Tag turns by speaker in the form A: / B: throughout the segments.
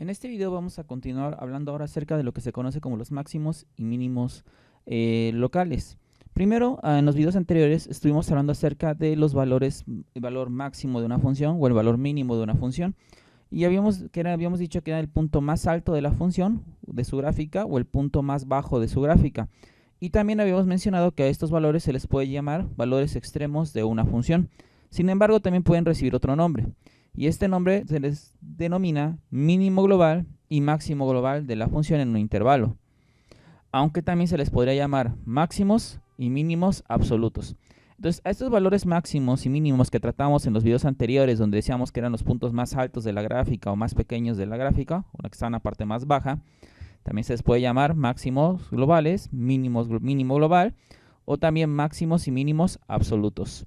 A: En este video vamos a continuar hablando ahora acerca de lo que se conoce como los máximos y mínimos locales. Primero, en los videos anteriores estuvimos hablando acerca de los valores, el valor máximo de una función o el valor mínimo de una función. Y habíamos dicho que era el punto más alto de la función, de su gráfica, o el punto más bajo de su gráfica. Y también habíamos mencionado que a estos valores se les puede llamar valores extremos de una función. Sin embargo, también pueden recibir otro nombre. Y este nombre se les denomina mínimo global y máximo global de la función en un intervalo. Aunque también se les podría llamar máximos y mínimos absolutos. Entonces, a estos valores máximos y mínimos que tratamos en los videos anteriores, donde decíamos que eran los puntos más altos de la gráfica o más pequeños de la gráfica, o la que está en la parte más baja, también se les puede llamar máximos globales, mínimo global, o también máximos y mínimos absolutos.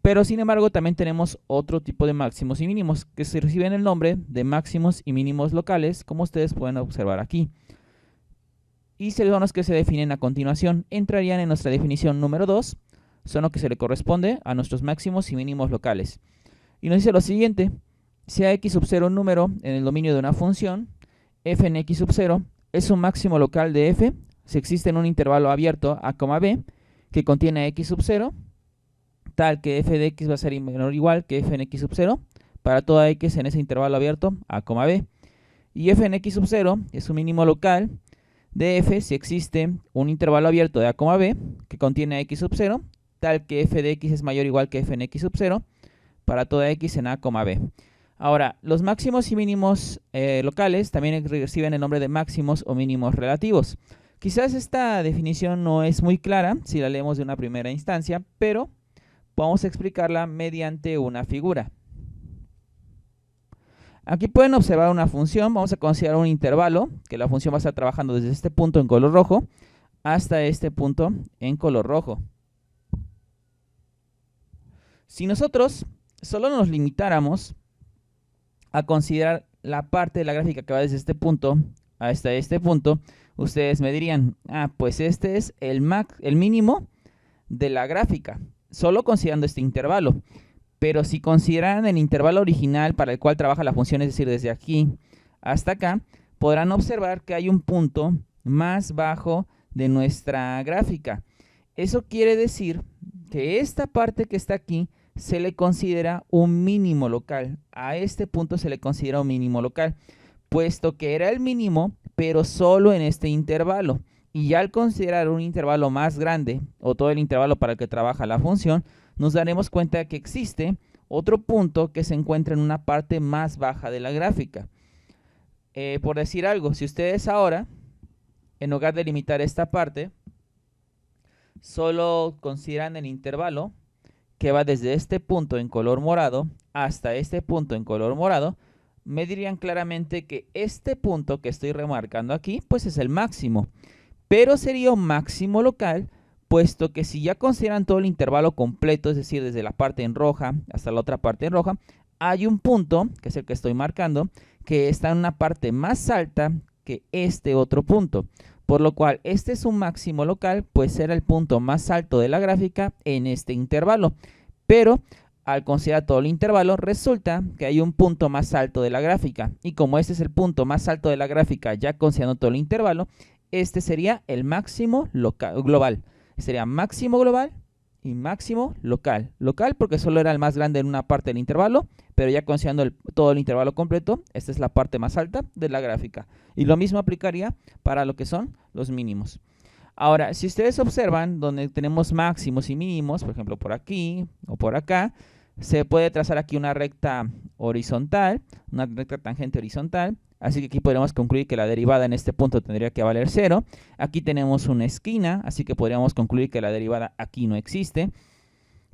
A: Pero sin embargo también tenemos otro tipo de máximos y mínimos que se reciben el nombre de máximos y mínimos locales, como ustedes pueden observar aquí. Y son los que se definen a continuación. Entrarían en nuestra definición número 2, son lo que se le corresponde a nuestros máximos y mínimos locales. Y nos dice lo siguiente: sea x sub 0 un número en el dominio de una función, f en x sub 0 es un máximo local de f si existe en un intervalo abierto a, b que contiene x sub 0, tal que f de x va a ser menor o igual que f en x sub 0 para toda x en ese intervalo abierto a, b. Y f en x sub 0 es un mínimo local de f si existe un intervalo abierto de a, b que contiene x sub 0, tal que f de x es mayor o igual que f en x sub 0 para toda x en a, b. Ahora, los máximos y mínimos locales también reciben el nombre de máximos o mínimos relativos. Quizás esta definición no es muy clara si la leemos de una primera instancia, pero vamos a explicarla mediante una figura. Aquí pueden observar una función. Vamos a considerar un intervalo, que la función va a estar trabajando desde este punto en color rojo hasta este punto en color rojo. Si nosotros solo nos limitáramos a considerar la parte de la gráfica que va desde este punto hasta este punto, ustedes me dirían, pues este es el mínimo de la gráfica, solo considerando este intervalo. Pero si consideran el intervalo original para el cual trabaja la función, es decir, desde aquí hasta acá, podrán observar que hay un punto más bajo de nuestra gráfica. Eso quiere decir que esta parte que está aquí se le considera un mínimo local. A este punto se le considera un mínimo local, puesto que era el mínimo, pero solo en este intervalo. Y ya al considerar un intervalo más grande, o todo el intervalo para el que trabaja la función, nos daremos cuenta de que existe otro punto que se encuentra en una parte más baja de la gráfica. Por decir algo, si ustedes ahora, en lugar de limitar esta parte, solo consideran el intervalo que va desde este punto en color morado hasta este punto en color morado, me dirían claramente que este punto que estoy remarcando aquí, pues es el máximo. Pero sería un máximo local, puesto que si ya consideran todo el intervalo completo, es decir, desde la parte en roja hasta la otra parte en roja, hay un punto, que es el que estoy marcando, que está en una parte más alta que este otro punto. Por lo cual, este es un máximo local, pues será el punto más alto de la gráfica en este intervalo. Pero al considerar todo el intervalo, resulta que hay un punto más alto de la gráfica. Y como este es el punto más alto de la gráfica, ya considerando todo el intervalo, este sería el máximo global. Sería máximo global y máximo local. Local porque solo era el más grande en una parte del intervalo, pero ya considerando todo el intervalo completo, esta es la parte más alta de la gráfica. Y lo mismo aplicaría para lo que son los mínimos. Ahora, si ustedes observan donde tenemos máximos y mínimos, por ejemplo por aquí o por acá, se puede trazar aquí una recta horizontal, una recta tangente horizontal. Así que aquí podríamos concluir que la derivada en este punto tendría que valer 0. Aquí tenemos una esquina, así que podríamos concluir que la derivada aquí no existe.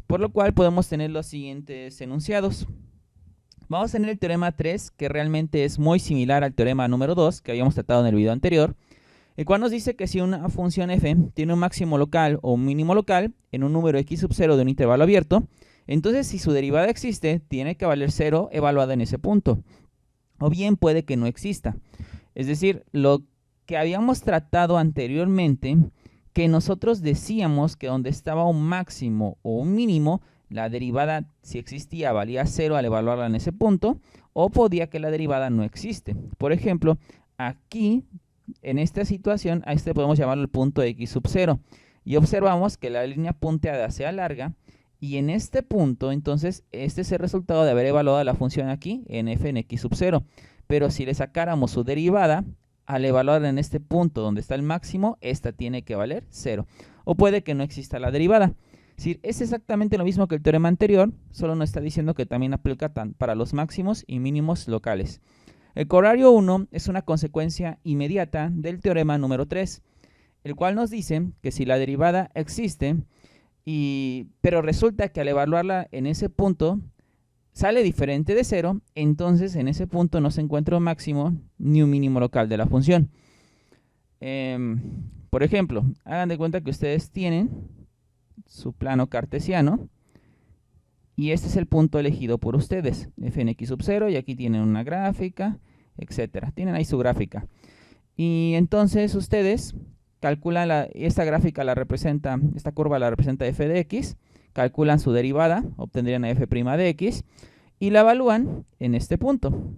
A: Por lo cual podemos tener los siguientes enunciados. Vamos a tener el teorema 3, que realmente es muy similar al teorema número 2, que habíamos tratado en el video anterior, el cual nos dice que si una función f tiene un máximo local o un mínimo local en un número x sub 0 de un intervalo abierto, entonces si su derivada existe, tiene que valer 0 evaluada en ese punto. O bien puede que no exista. Es decir, lo que habíamos tratado anteriormente, que nosotros decíamos que donde estaba un máximo o un mínimo, la derivada, si existía, valía 0 al evaluarla en ese punto, o podía que la derivada no existe. Por ejemplo, aquí, en esta situación, a este podemos llamarlo el punto x sub 0. Y observamos que la línea punteada se alarga, y en este punto, entonces, este es el resultado de haber evaluado la función aquí en f en x sub 0. Pero si le sacáramos su derivada, al evaluar en este punto donde está el máximo, esta tiene que valer 0. O puede que no exista la derivada. Es decir, es exactamente lo mismo que el teorema anterior, solo nos está diciendo que también aplica para los máximos y mínimos locales. El corolario 1 es una consecuencia inmediata del teorema número 3, el cual nos dice que si la derivada existe, pero resulta que al evaluarla en ese punto sale diferente de 0, entonces en ese punto no se encuentra un máximo ni un mínimo local de la función. Por ejemplo, hagan de cuenta que ustedes tienen su plano cartesiano y este es el punto elegido por ustedes, f en x sub 0, y aquí tienen una gráfica, etcétera. Tienen ahí su gráfica. Y entonces ustedes calculan esta gráfica la representa, esta curva la representa f de x, calculan su derivada, obtendrían a f' de x, y la evalúan en este punto.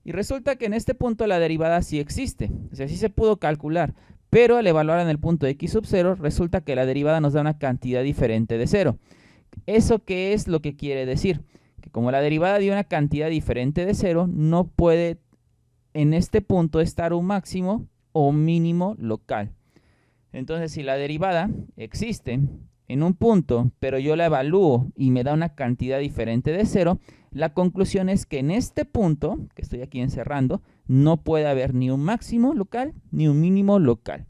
A: Y resulta que en este punto la derivada sí existe, o sea, sí se pudo calcular, pero al evaluar en el punto x sub 0, resulta que la derivada nos da una cantidad diferente de 0. ¿Eso qué es lo que quiere decir? Que como la derivada dio una cantidad diferente de 0, no puede en este punto estar un máximo o mínimo local. Entonces, si la derivada existe en un punto, pero yo la evalúo y me da una cantidad diferente de 0, la conclusión es que en este punto, que estoy aquí encerrando, no puede haber ni un máximo local ni un mínimo local.